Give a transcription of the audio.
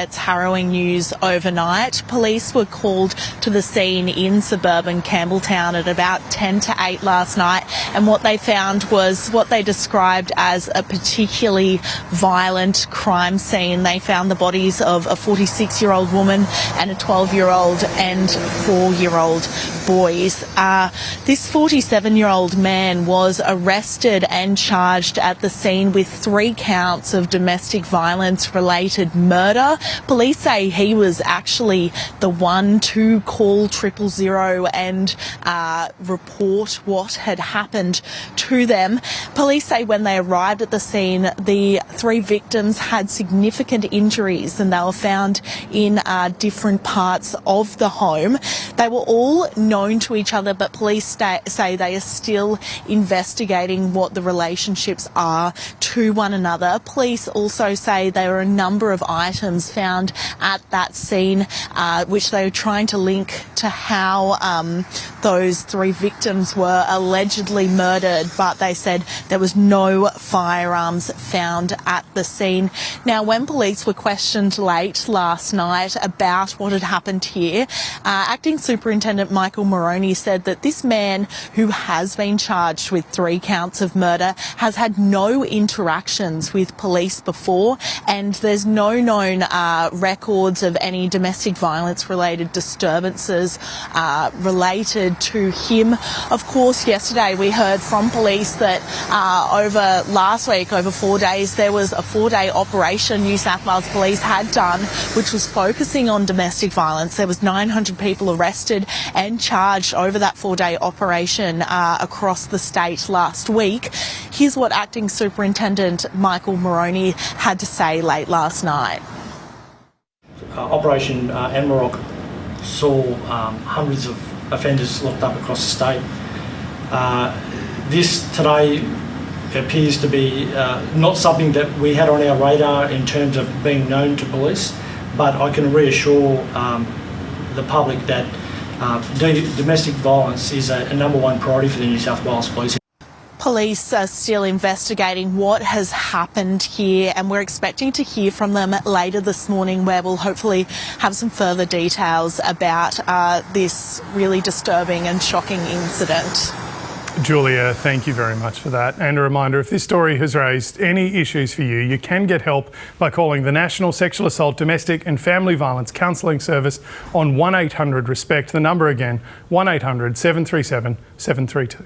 It's harrowing news overnight. Police were called to the scene in suburban Campbelltown at about 10 to 8 last night, and what they found was what they described as a particularly violent crime scene. They found the bodies of a 46-year-old woman and a 12-year-old and 4-year-old boys. This 47-year-old man was arrested and charged at the scene with 3 counts of domestic violence-related murder. Police say he was actually the one to call 000 and report what had happened to them. Police say when they arrived at the scene, the 3 victims had significant injuries and they were found in different parts of the home. They were all known to each other, but police say they are still investigating what the relationships are to one another. Police also say there were a number of items found at that scene which they were trying to link to how those 3 victims were allegedly murdered, but they said there was no firearms found at the scene. Now, when police were questioned late last night about what had happened here, Acting Superintendent Michael Moroney said that this man, who has been charged with 3 counts of murder, has had no interactions with police before, and there's no known records of any domestic violence related disturbances related to him. Of course, yesterday we heard from police that over last week, over 4 days, there was a 4-day operation New South Wales Police had done which was focusing on domestic violence. There was 900 people arrested and charged over that 4-day operation across the state last week. Here's what Acting Superintendent Michael Moroney had to say late last night. Operation Amarok saw hundreds of offenders locked up across the state. This today appears to be not something that we had on our radar in terms of being known to police, but I can reassure the public that domestic violence is a #1 priority for the New South Wales Police. Police are still investigating what has happened here, and we're expecting to hear from them later this morning, where we'll hopefully have some further details about this really disturbing and shocking incident. Julia, thank you very much for that. And a reminder, if this story has raised any issues for you, you can get help by calling the National Sexual Assault, Domestic and Family Violence Counselling Service on 1800 RESPECT. The number again, 1800 737 732.